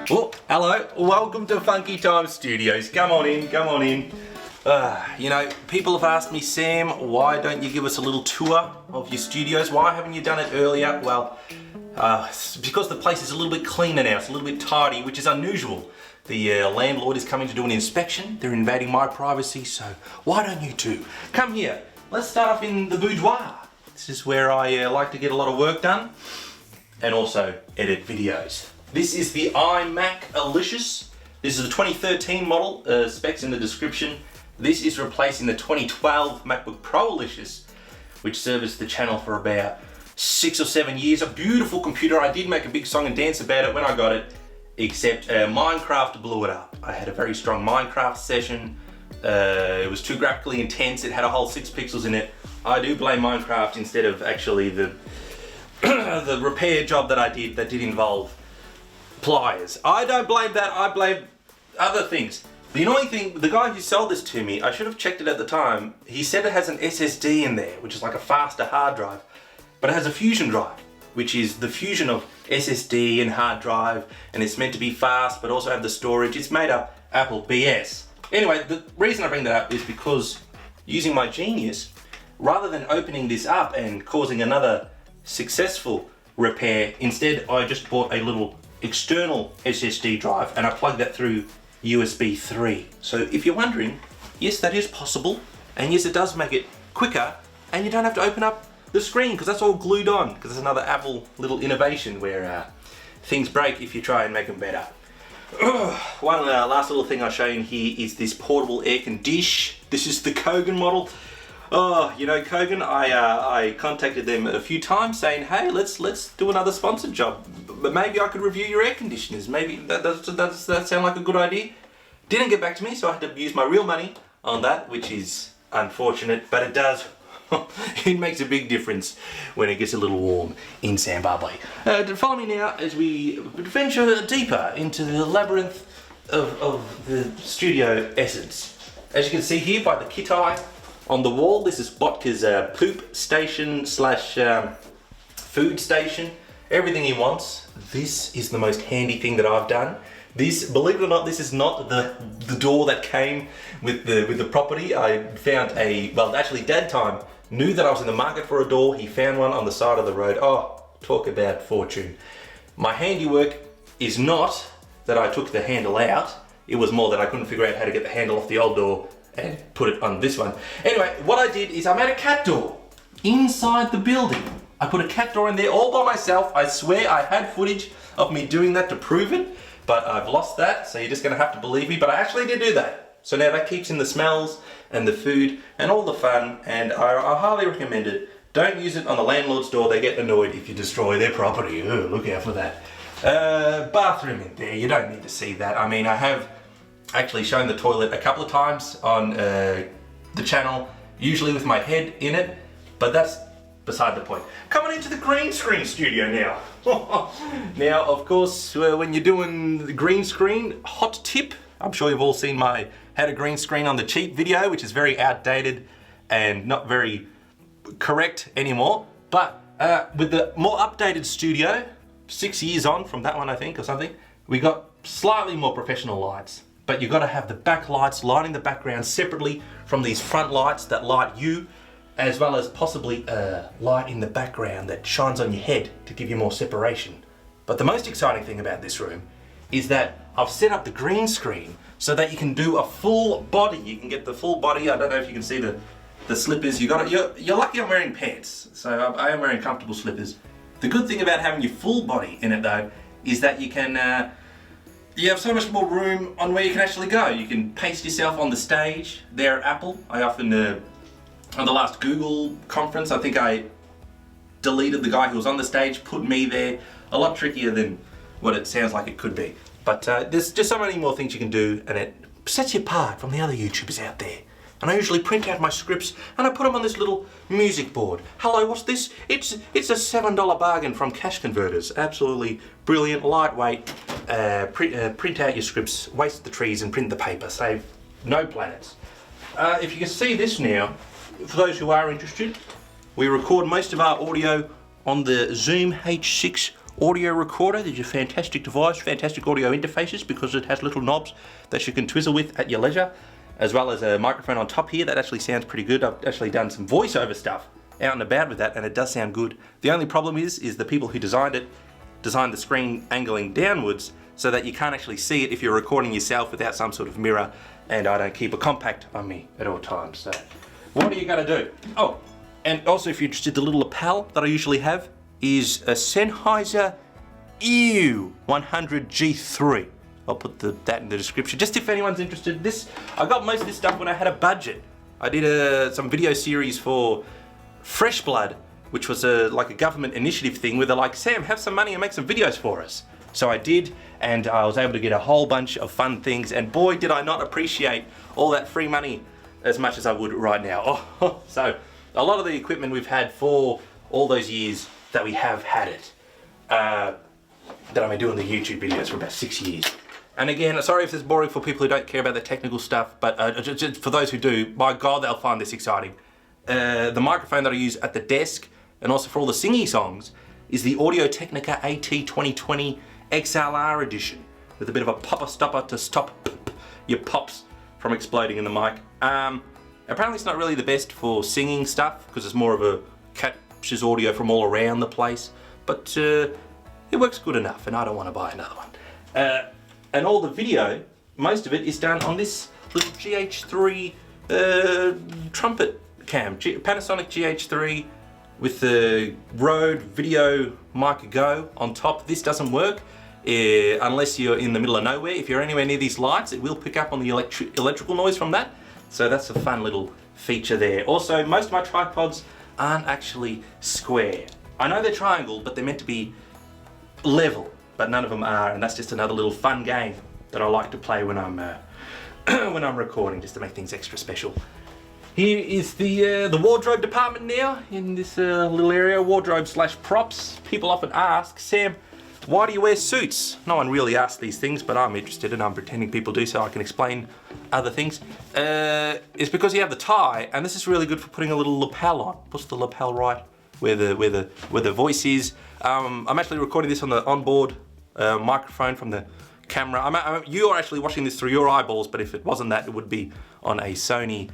Oh, hello, welcome to Funky Time Studios. Come on in, come on in. You know, people have asked me, Sam, why don't you give us a little tour of your studios? Why haven't you done it earlier? Well, it's because the place is a little bit cleaner now, it's a little bit tidy, which is unusual. The landlord is coming to do an inspection, they're invading my privacy, so why don't you two come here? Let's start off in the boudoir. This is where I like to get a lot of work done and also edit videos. This is the iMac Alicious. This is a 2013 model, specs in the description. This is replacing the 2012 MacBook Pro Alicious, which serviced the channel for about 6 or 7 years. A beautiful computer. I did make a big song and dance about it when I got it, except Minecraft blew it up. I had a very strong Minecraft session. It was too graphically intense. It had a whole 6 pixels in it. I do blame Minecraft instead of actually the the repair job that I did that did involve pliers. I don't blame that, I blame other things. The annoying thing, the guy who sold this to me, I should have checked it at the time, he said it has an SSD in there, which is like a faster hard drive, but it has a fusion drive, which is the fusion of SSD and hard drive, and it's meant to be fast, but also have the storage. It's made up Apple BS. Anyway, the reason I bring that up is because using my Genius, rather than opening this up and causing another successful repair, instead I just bought a little external SSD drive and I plugged that through USB 3. So if you're wondering, yes, that is possible, and yes, it does make it quicker, and you don't have to open up the screen because that's all glued on, because it's another Apple little innovation where things break if you try and make them better. One last little thing I'll show you in here is this portable air condition. This is the Kogan model. Oh, you know Kogan, I contacted them a few times saying, hey, let's do another sponsored job. But maybe I could review your air conditioners. Maybe does that sound like a good idea? Didn't get back to me, so I had to use my real money on that, which is unfortunate, but it does. It makes a big difference when it gets a little warm in Zimbabwe. Follow me now as we venture deeper into the labyrinth of the studio essence. As you can see here by the kit eye on the wall, this is Botka's poop station slash food station. Everything he wants. This is the most handy thing that I've done. This, believe it or not, this is not the door that came with the property. I found well, actually Dad Time knew that I was in the market for a door. He found one on the side of the road. Oh, talk about fortune. My handiwork is not that I took the handle out. It was more that I couldn't figure out how to get the handle off the old door and put it on this one. Anyway, what I did is I made a cat door inside the building. I put a cat door in there all by myself. I swear I had footage of me doing that to prove it, but I've lost that, so you're just gonna have to believe me, but I actually did do that. So now that keeps in the smells and the food and all the fun, and I highly recommend it. Don't use it on the landlord's door. They get annoyed if you destroy their property. Ugh, look out for that. Bathroom in there, you don't need to see that. I mean, I have actually shown the toilet a couple of times on the channel, usually with my head in it, but that's beside the point. Coming into the green screen studio now. Now, of course, when you're doing the green screen, hot tip, I'm sure you've all seen my how to green screen on the cheap video, which is very outdated and not very correct anymore. But with the more updated studio, 6 years on from that one, I think, or something, we got slightly more professional lights. But you've got to have the back lights lighting the background separately from these front lights that light you, as well as possibly a light in the background that shines on your head to give you more separation. But the most exciting thing about this room is that I've set up the green screen so that you can do a full body. You can get the full body. I don't know if you can see the slippers. You're lucky I'm wearing pants, so I am wearing comfortable slippers. The good thing about having your full body in it though is that you can you have so much more room on where you can actually go. You can paste yourself on the stage there at Apple. I often on the last Google conference, I think I deleted the guy who was on the stage, put me there. A lot trickier than what it sounds like it could be. But there's just so many more things you can do, and it sets you apart from the other YouTubers out there. And I usually print out my scripts and I put them on this little music board. Hello, what's this? It's a $7 bargain from Cash Converters. Absolutely brilliant, lightweight. Print out your scripts, waste the trees and print the paper. Save no planets. If you can see this now, for those who are interested, we record most of our audio on the Zoom H6 audio recorder. There's a fantastic device, fantastic audio interfaces because it has little knobs that you can twizzle with at your leisure, as well as a microphone on top here that actually sounds pretty good. I've actually done some voiceover stuff out and about with that, and it does sound good. The only problem is the people who designed it designed the screen angling downwards so that you can't actually see it if you're recording yourself without some sort of mirror, and I don't keep a compact on me at all times. So what are you gonna do? Oh, and also if you're interested, the little lapel that I usually have is a Sennheiser EW 100 G3. I'll put that in the description, just if anyone's interested. I got most of this stuff when I had a budget. I did some video series for Fresh Blood, which was like a government initiative thing where they're like, Sam, have some money and make some videos for us. So I did, and I was able to get a whole bunch of fun things, and boy did I not appreciate all that free money as much as I would right now. So a lot of the equipment we've had for all those years that we have had it, that I've been doing the YouTube videos for about 6 years. And again, sorry if this is boring for people who don't care about the technical stuff, but just for those who do, my God, they'll find this exciting. The microphone that I use at the desk, and also for all the singing songs, is the Audio Technica AT 2020 XLR edition, with a bit of a popper stopper to stop your pops from exploding in the mic. Apparently it's not really the best for singing stuff, because it's more of a captures audio from all around the place, but it works good enough, and I don't want to buy another one. And all the video, most of it is done on this little GH3 trumpet cam, Panasonic GH3 with the Rode Video Mic Go on top. This doesn't work unless you're in the middle of nowhere. If you're anywhere near these lights, it will pick up on the electrical noise from that. So that's a fun little feature there. Also, most of my tripods aren't actually square. I know they're triangle, but they're meant to be level, but none of them are, and that's just another little fun game that I like to play when I'm when I'm recording, just to make things extra special. Here is the wardrobe department now in this little area, wardrobe / props. People often ask, Sam, why do you wear suits? No one really asks these things, but I'm interested and I'm pretending people do so I can explain other things. It's because you have the tie, and this is really good for putting a little lapel on. Puts the lapel right where the voice is. I'm actually recording this on the onboard microphone from the camera. You are actually watching this through your eyeballs, but if it wasn't that, it would be on a Sony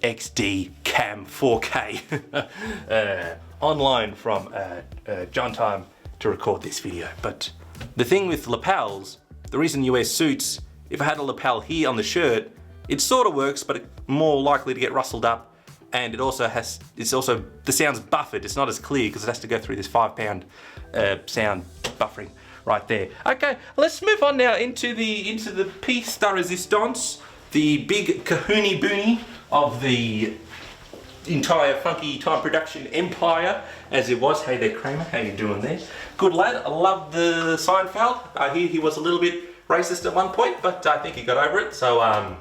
XD Cam 4K online from John Time to record this video. But the thing with lapels, the reason you wear suits, if I had a lapel here on the shirt, it sort of works, but it's more likely to get rustled up. And it also the sound's buffered. It's not as clear because it has to go through this 5-pound sound buffering right there. Okay, let's move on now into the piece de resistance, the big kahuni boonie of the entire Funky Time production empire, as it was. Hey there, Kramer, how you doing there? Good lad. I love the Seinfeld. I hear he was a little bit racist at one point, but I think he got over it. So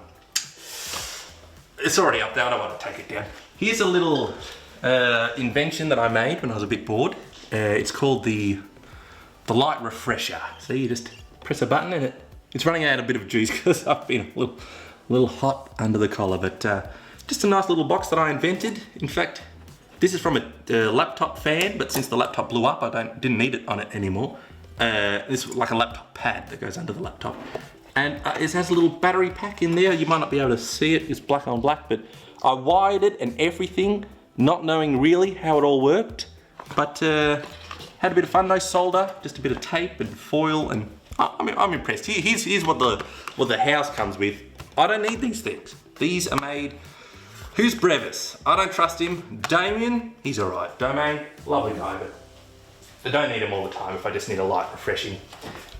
it's already up there. I don't want to take it down. Here's a little invention that I made when I was a bit bored. It's called the light refresher. See, you just press a button and it's running out a bit of juice because I've been a little hot under the collar. But just a nice little box that I invented. In fact, this is from a laptop fan, but since the laptop blew up, I didn't need it on it anymore. This is like a laptop pad that goes under the laptop. And it has a little battery pack in there. You might not be able to see it, it's black on black, but I wired it and everything, not knowing really how it all worked. But had a bit of fun, no solder, just a bit of tape and foil, and I'm impressed. Here's what the house comes with. I don't need these things. These are made. Who's Brevis? I don't trust him. Damien, he's all right. Domain, lovely guy, but I don't need him all the time if I just need a light refreshing.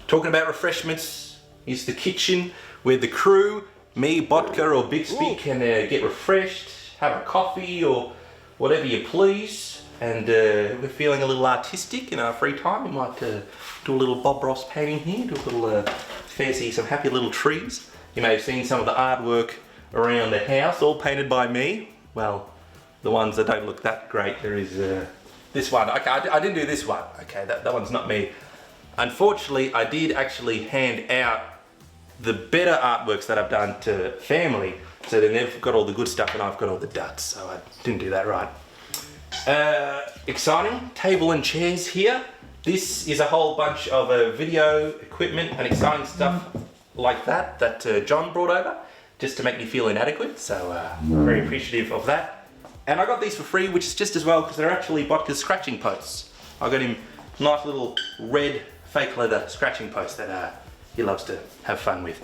Talking about refreshments, here's the kitchen where the crew, me, Botka or Bixby, can get refreshed, have a coffee or whatever you please. And we're feeling a little artistic in our free time. We might do a little Bob Ross painting here, do a little fancy, some happy little trees. You may have seen some of the artwork around the house, all painted by me. Well, the ones that don't look that great. There is this one. Okay, I didn't do this one. Okay, that one's not me. Unfortunately, I did actually hand out the better artworks that I've done to family. So then they've got all the good stuff and I've got all the duds. So I didn't do that right. Exciting. Table and chairs here. This is a whole bunch of video equipment and exciting stuff like that John brought over just to make me feel inadequate, so very appreciative of that. And I got these for free, which is just as well because they're actually Botka's scratching posts. I got him nice little red fake leather scratching posts that he loves to have fun with.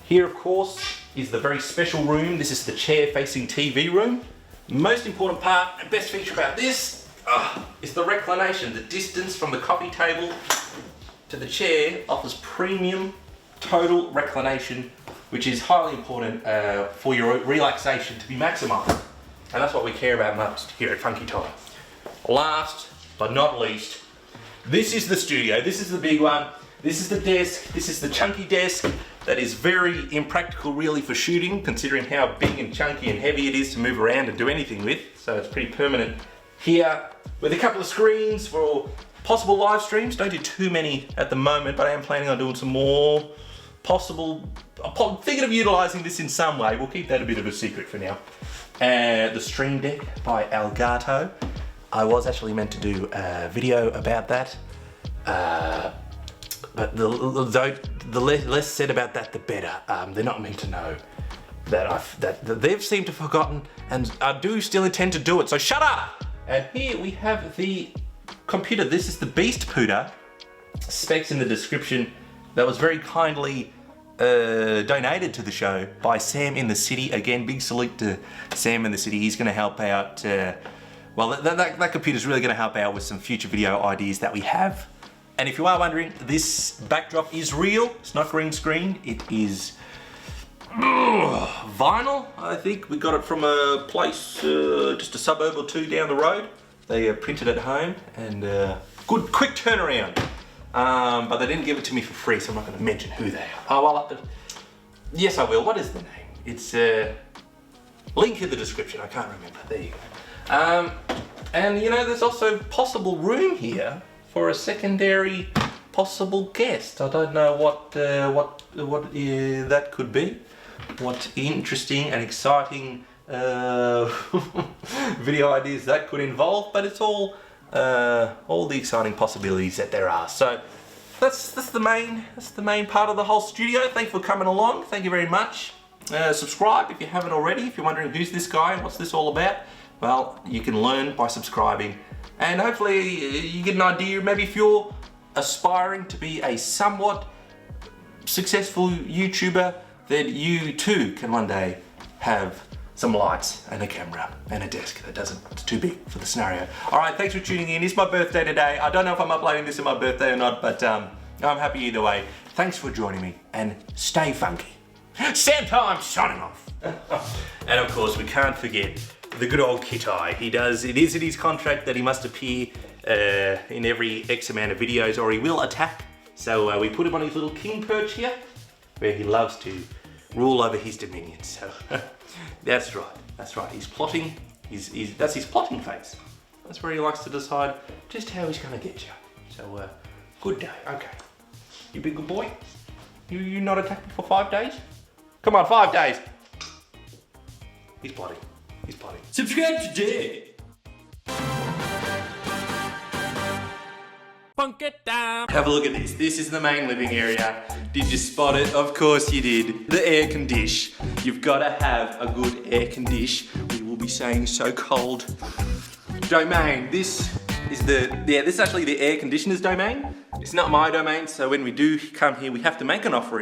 Here, of course, is the very special room. This is the chair-facing TV room. Most important part and best feature about this is the reclination. The distance from the coffee table to the chair offers premium total reclination, which is highly important for your relaxation to be maximised. And that's what we care about most here at Funky Time. Last but not least, this is the studio. This is the big one. This is the desk. This is the chunky desk that is very impractical really for shooting, considering how big and chunky and heavy it is to move around and do anything with. So it's pretty permanent here with a couple of screens for possible live streams. Don't do too many at the moment, but I am planning on doing some more possible. I'm thinking of utilising this in some way. We'll keep that a bit of a secret for now. The Stream Deck by Elgato. I was actually meant to do a video about that. But the less said about that, the better. They're not meant to know that they've seemed to have forgotten, and I do still intend to do it, so shut up! And here we have the computer. This is the Beast Pooter. Specs in the description. That was very kindly donated to the show by Sam in the City. Again, big salute to Sam in the City. He's going to help out. Well, that computer's really going to help out with some future video ideas that we have. And if you are wondering, this backdrop is real. It's not green screen. It is vinyl. I think we got it from a place just a suburb or two down the road. They printed at home, and good quick turnaround. But they didn't give it to me for free, so I'm not going to mention who they are. Oh, well, yes, I will. What is the name? It's link in the description. I can't remember. There you go. And you know, there's also possible room here for a secondary possible guest. I don't know what that could be. What interesting and exciting video ideas that could involve, but it's all the exciting possibilities that there are. So that's the main part of the whole studio. Thanks for coming along. Thank you very much. Subscribe if you haven't already. If you're wondering who's this guy and what's this all about, well, you can learn by subscribing. And hopefully you get an idea, maybe if you're aspiring to be a somewhat successful YouTuber, then you too can one day have some lights and a camera and a desk it's too big for the scenario. All right, thanks for tuning in. It's my birthday today. I don't know if I'm uploading this on my birthday or not, but I'm happy either way. Thanks for joining me, and stay funky. SAMTIME signing off. And of course, we can't forget the good old Kitai. It is in his contract that he must appear in every X amount of videos or he will attack. So we put him on his little king perch here, where he loves to rule over his dominion. So that's right. He's plotting. That's his plotting phase. That's where he likes to decide just how he's going to get you. So good day. Okay, you be a good boy. You not attack me for 5 days? Come on, 5 days. He's plotting. Subscribe today. Funk it down. Have a look at this. This is the main living area. Did you spot it? Of course you did. The air condition. You've got to have a good air condition. We will be saying so cold. Domain. This is actually the air conditioner's domain. It's not my domain, so when we do come here, we have to make an offering.